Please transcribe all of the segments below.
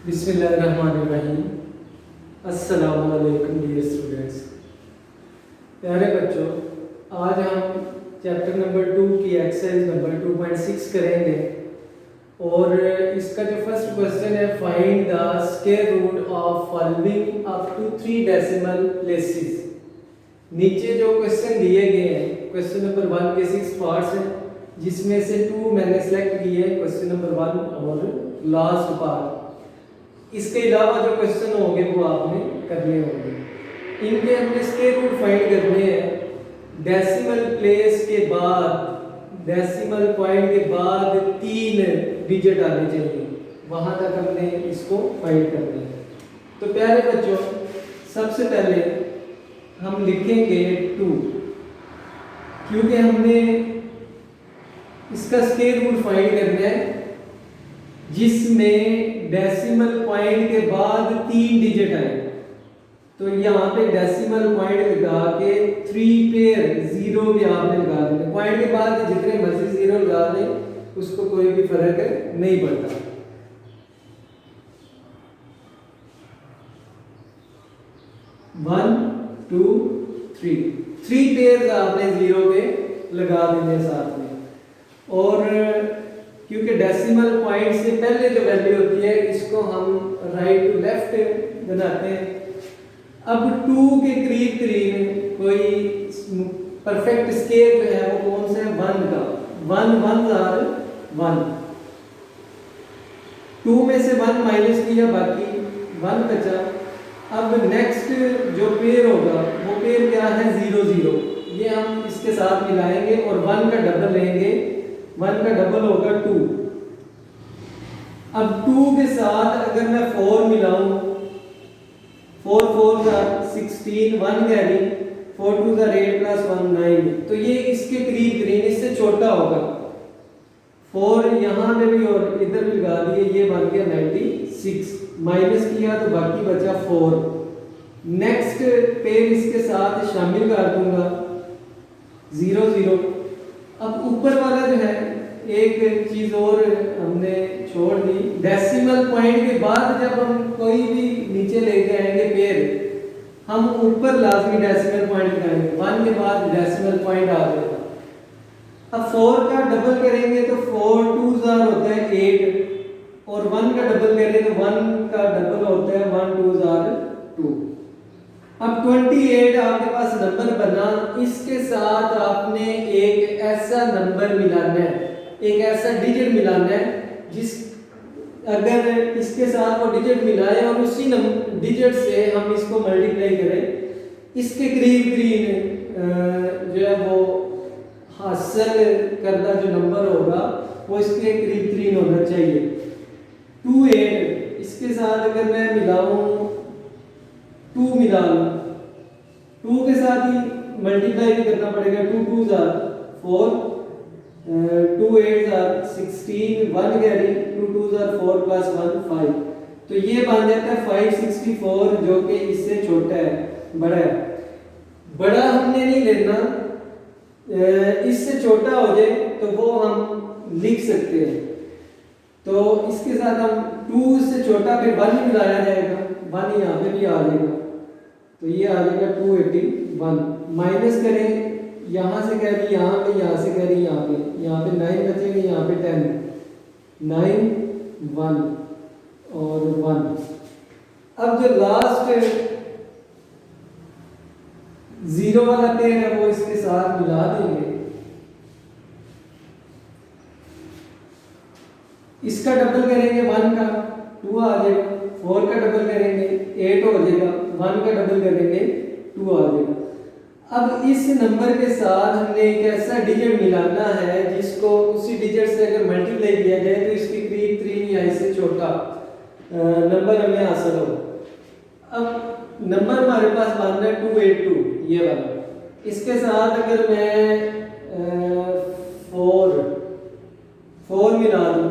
बिस्मिल्लाहिर्रहमानिर्रहीम। अस्सलाम वालेकुम डियर स्टूडेंट्स। प्यारे बच्चों, आज हम चैप्टर नंबर 2 की एक्सरसाइज नंबर 2.6 करेंगे और इसका जो फर्स्ट क्वेश्चन है, find the square root of following up to 3 decimal places. नीचे जो क्वेश्चन दिए गए हैं, क्वेश्चन नंबर 1 के 6 पार्ट्स हैं, जिसमें से 2 मैंने सेलेक्ट किए हैं, क्वेश्चन नंबर 1 और लास्ट पार्ट। इसके अलावा जो क्वेश्चन होंगे वो आपने करने होंगे। इनके हमने स्क्वायर रूट फाइंड करने हैं। डेसिमल प्लेस के बाद, डेसिमल पॉइंट के बाद 3 डिजिट आने चाहिए, वहां तक हमने इसको फाइंड करना है। तो प्यारे बच्चों, सबसे पहले हम लिखेंगे 2, क्योंकि हमने इसका स्क्वायर रूट फाइंड करना है जिसमें डेसिमल पॉइंट के बाद 3 डिजिट आए। तो यहाँ पे डेसिमल पॉइंट लगा के 3 पेयर जीरो भी आपने लगा देने। पॉइंट के बाद जितने मर्जी जीरो लगा दें, उसको कोई भी फर्क नहीं पड़ता। वन टू थ्री, 3 पेयर आपने जीरो के लगा देने साथ में। और क्योंकि डेसिमल पॉइंट से पहले जो वैल्यू होती है, इसको हम राइट टू लेफ्ट बनाते हैं। अब 2 के करीब कोई परफेक्ट स्केल जो है वो कौन सा है? 1 का। 1 1 आर 1। 2 में से 1 माइनस किया, बाकी 1 बचा। अब नेक्स्ट जो पेयर होगा वो पेयर क्या है? 0 0। ये हम इसके साथ मिलाएंगे और 1 का डबल लेंगे। 1 का डबल होगा 2। अब 2 के साथ अगर मैं 4 मिलाऊं, 4 4 का 16, 1 कैरी, 4 2 का 8 प्लस 1 9, तो ये इसके करीब इससे छोटा होगा। 4 यहाँ पे भी और इधर भी लगा दिए, ये बन गया 96। माइनस किया तो बाकी बचा 4। नेक्स्ट पेयर इसके साथ शामिल कर दूंगा 0 0। अब ऊपर वाला जो है, एक चीज और हमने छोड़ दी। डेसिमल पॉइंट के बाद जब हम कोई भी नीचे लेके आएंगे पेयर, हम ऊपर लाजमी डेसिमल पॉइंट लगाएंगे। 1 के बाद डेसिमल पॉइंट आ जाएगा। अब 4 का डबल करेंगे तो 4 2 होता है 8, और 1 का डबल करेंगे तो 1 का डबल होता है 1 2 2। अब 28 आपके पास नंबर बना। इसके साथ आपने एक ऐसा नंबर मिलाना है, एक ऐसा डिजिट मिलाना है जिस, अगर इसके साथ वो डिजिट मिलाए और उसी डिजिट से हम इसको मल्टीप्लाई करें, इसके करीब जो है वो हासिल करदा जो नंबर होगा वो इसके करीब 3 होना चाहिए। 28 इसके साथ अगर मैं मिलाऊं, 2 मिला लूं, 2 के साथ ही मल्टीप्लाई भी करना पड़ेगा। 2 2 4, 2 8 16, 1 कैरी, 2 2 4 प्लस 1 5। तो ये बन जाता है 564, जो कि इससे छोटा है, बड़ा है। बड़ा हमने नहीं लेना, इससे छोटा हो जाए तो वो हम लिख सकते हैं। तो इसके साथ हम 2 से छोटा, फिर 1 मिलाया जाएगा, 1 यहाँ पे भी आ जाएगा, तो ये आ जाएगा 281। माइनस करें, यहाँ से कह रही यहाँ पे, यहाँ से कह रही यहाँ पे 9 बचेंगे, यहाँ पे 10, 9 1 और 1। अब जो लास्ट 0 वाला पेयर है वो इसके साथ मिला देंगे। इसका डबल करेंगे 1 का, 2 आ जाएगा। 4 का डबल करेंगे 8 हो जाएगा। 1 का डबल करेंगे 2 आ जाएगा। अब इस नंबर के साथ हमने एक ऐसा डिजिट मिलाना है जिसको उसी डिजिट से अगर मल्टीप्लाई किया जाए तो इसके करीब 3 या इससे छोटा नंबर हमें हासिल हो। अब नंबर हमारे पास बन रहा है 282, ये वाला। इसके साथ अगर मैं 4 मिला दूं,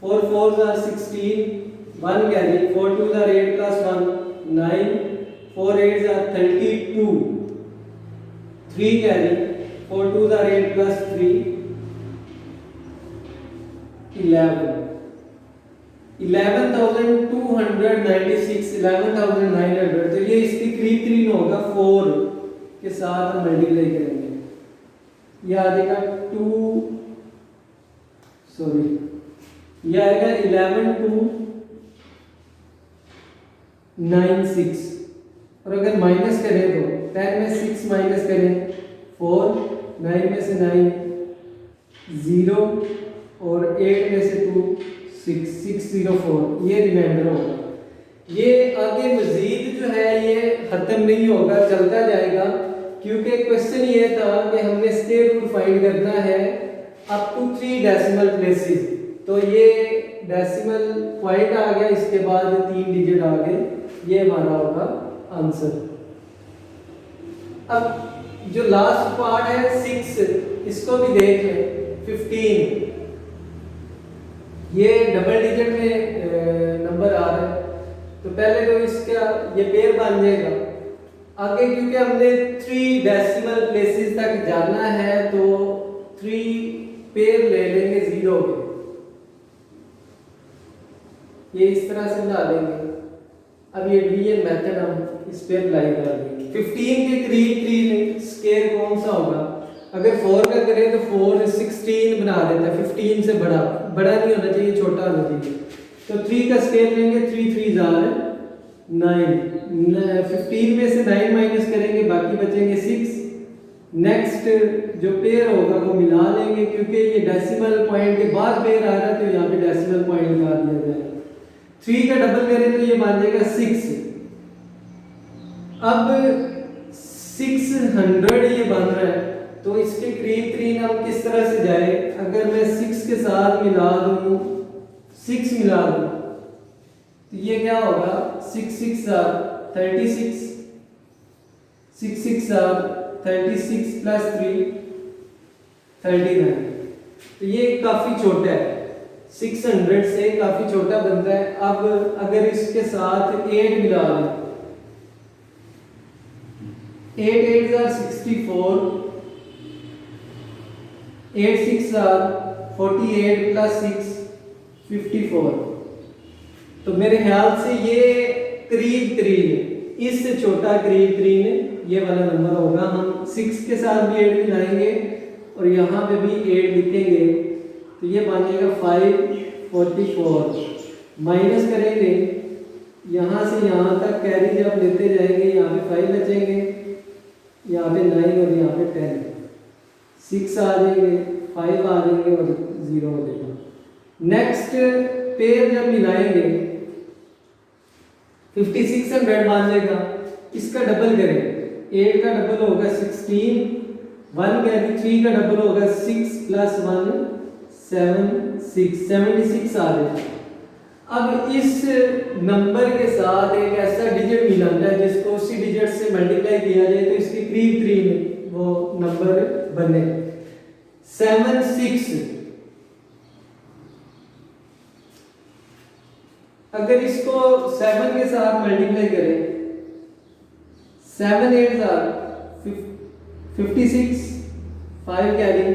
4 4 16, 1 कैरी, 4 2 8 प्लस 1 9, 4 8 32, 3 कैरी, 4 2 8 प्लस 3 11। 11,200 96 11,900, तो ये इसके करीब करीब होगा 4 के साथ हम मल्टीप्लाई करेंगे, ये आ जाएगा 2 सॉरी ये आएगा 11,296, और अगर माइनस करें तो 10 में 6 माइनस करें 4, 9 में से 9 0 और 8 में से 2 6 604, ये रिमाइंडर होगा। ये आगे मजीद जो है ये खत्म नहीं होगा, चलता जाएगा, क्योंकि क्वेश्चन ये था कि हमने स्क्वायर रूट फाइंड करना है अप टू 3 डेसिमल प्लेसेस, तो ये डेसिमल पॉइंट आ गया, इसके बाद 3 डिजिट आ गए, ये हमारा होगा आंसर। अब जो लास्ट पार्ट है 6, इसको भी देख लें। 15 ये डबल डिजिट में नंबर आ रहा है, तो पहले तो इसका ये पेयर बन जाएगा। आगे क्योंकि हमने 3 डेसिमल प्लेसेस तक जाना है, तो 3 पेयर ले लेंगे 0 के, ये इस तरह से बना लेंगे। अब ये डिवीजन मेथड हम इस पे अप्लाई कर देंगे। 15 के करीब स्क्वायर कौन सा होगा? अगर 4 का करें तो 4 16 बना देता है, 15 से बड़ा नहीं होना चाहिए, छोटा होना चाहिए। तो 3 का स्क्वायर लेंगे, 3 3 9, 15 में से 9 माइनस करेंगे, बाकी बचेंगे 6। नेक्स्ट जो पेयर होगा वो मिला लेंगे, क्योंकि ये डेसिमल पॉइंट के बाद पेयर आ रहा है, तो यहाँ पे डेसिमल पॉइंट लगा दिया जाएगा। 3 का डबल करें तो ये बन जाएगा 6। अब 600 ये बन रहा है, तो इसके करीब हम किस तरह से जाए? अगर मैं 6 के साथ मिला दूं, 6 मिला दूं, तो ये क्या होगा? 6 6 36, 6 6 36 प्लस 3 39, तो ये काफी छोटा है, 600 से काफी छोटा बनता है। अब अगर इसके साथ 8 मिला दें, 8 8 64, 8 6 48 प्लस 6 54, तो मेरे ख्याल से ये करीब इससे छोटा करीब ये वाला नंबर होगा। हम 6 के साथ भी 8 मिलाएंगे और यहाँ पे भी 8 लिखेंगे, तो ये बन जाएगा 544। माइनस करेंगे यहाँ से यहाँ तक, कैरी जब लेते जाएंगे, यहाँ पे 5 बचेंगे, यहाँ पे 9 और यहाँ पे 10, 6 आ जाएंगे, 5 आ जाएंगे और 0 हो जाएगा। नेक्स्ट पेयर जब मिलाएंगे 5600 मान जाएगा। इसका डबल करें, 8 का डबल होगा 16, 1 कैरी, 3 का डबल होगा 6 प्लस 1 76 आ जाएगा। अब इस नंबर के साथ एक ऐसा डिजिट मिलाना है जिसको उसी डिजिट से मल्टीप्लाई किया जाए, तो इसके करीब वो नंबर बने। 76 अगर इसको 7 के साथ मल्टीप्लाई करें, 7 8 56, 5 कैरी,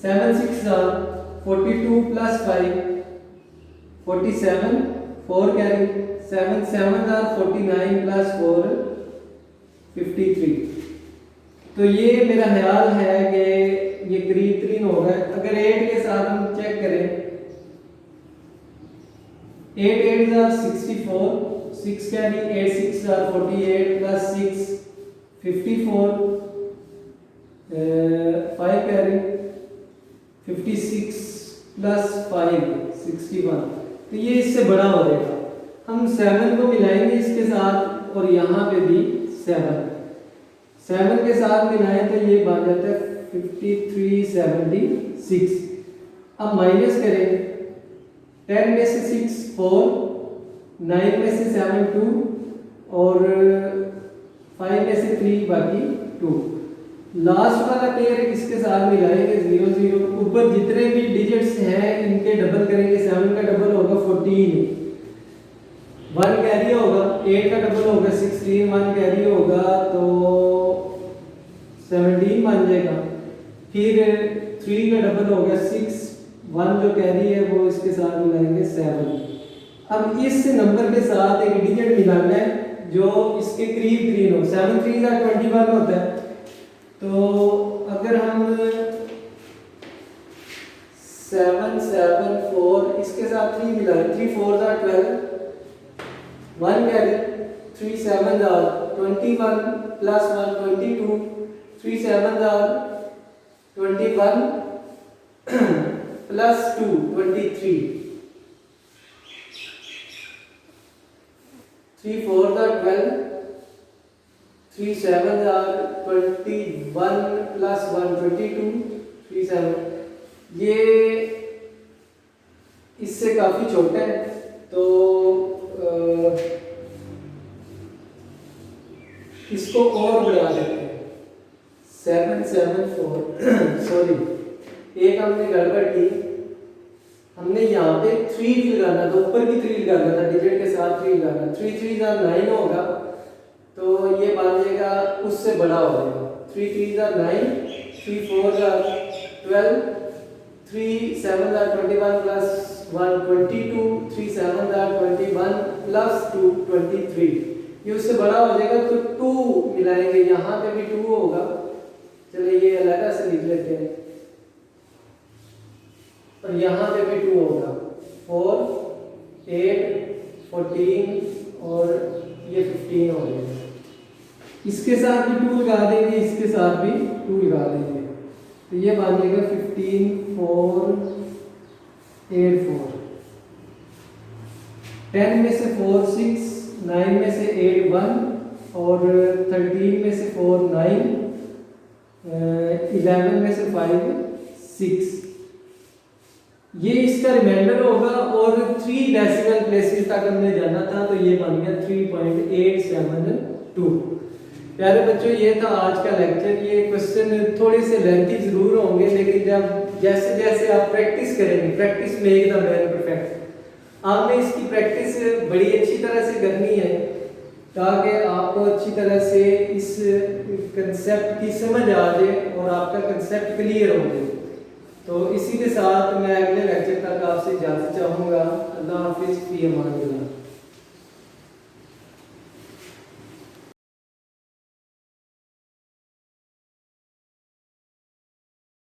7 6 42 प्लस 5 47, 4 कैरी, 7 7 49 प्लस 4 53। तो ये मेरा ख्याल है कि ये करीब होगा। अगर 8 के साथ हम चेक करें, 8 8 64, 6 कैरी, 8 6 48 प्लस 6 54, 5 कैरी, 56 प्लस 5 61, तो ये इससे बड़ा हो जाएगा। हम 7 को मिलाएंगे इसके साथ और यहाँ पे भी 7 के साथ मिलाएं तो ये बन जाता है 5376। अब माइनस करें, 10 में से 6 4, 9 में से 7 2 और 5 में से 3 बाकी 2। लास्ट वाला पेयर इसके साथ मिलाएंगे 0 0। ऊपर जितने भी डिजिट्स हैं इनके डबल करेंगे। 7 का डबल होगा 14, 1 कैरी होगा, 8 का डबल होगा 16, 1 कैरी होगा तो 17 बन जाएगा। फिर 3 का डबल होगा 6, 1 जो कैरी है वो इसके साथ मिलाएंगे 7। अब इस नंबर के साथ एक डिजिट मिलाना है जो इसके करीब करीब हो। 7 3 का 21 होता है, तो अगर हम 7 7 4 इसके साथ 3 मिलाएं, 3 4 का 12, 1 carry, 3 7 are 21 plus 1 22, 3 7 are 21 plus 2 23, 3 4 are 12, 3 7 are 21 plus 1 22, 3 7, ये इससे काफ़ी छोटा है, तो इसको और बढ़ा देते हैं। 7 7 4 सॉरी, एक हमने गड़बड़ की, हमने यहाँ पे 3 भी लगाना था, ऊपर भी 3 लगाना था, डिजिट के साथ 3 लगाना। 3 3 का 9 होगा, तो ये बन जाएगा, उससे बड़ा हो जाएगा। 3 3 का 9, 3 4 का 12, 3 7 का 21 plus 1 22, 3 7 का 21 plus 2 23, ये उससे बड़ा हो जाएगा, तो 2 मिलाएंगे, यहाँ पे भी 2 होगा। चलिए ये अलग से लिख लेते हैं, और यहाँ पे भी 2 होगा। 4 8 14 और ये 15 हो जाएगा। इसके साथ भी 2 लगा देंगे, इसके साथ भी 2 लगा देंगे, तो ये बन जाएगा 15 4 8 4, 10 में से 4 6, 9 में से 8 1 और 13 में से 4 9, 11 में से 5 6, ये इसका रिमाइंडर होगा। और 3 डेसिमल प्लेसेस तक हमने जाना था, तो ये बन गया 3.872। प्यारे बच्चों, ये था आज का लेक्चर। ये क्वेश्चन थोड़े से लेंथी जरूर होंगे, लेकिन जब जैसे जैसे आप प्रैक्टिस करेंगे, practice make the man perfect, आपने इसकी प्रैक्टिस बड़ी अच्छी तरह से करनी है, ताकि आपको अच्छी तरह से इस कंसेप्ट की समझ आ जाए और आपका कंसेप्ट क्लियर हो जाए। तो इसी के साथ मैं अगले लेक्चर तक आपसे इजाज़त चाहूँगा। अल्लाह हाफिज़, फी अमान अल्लाह।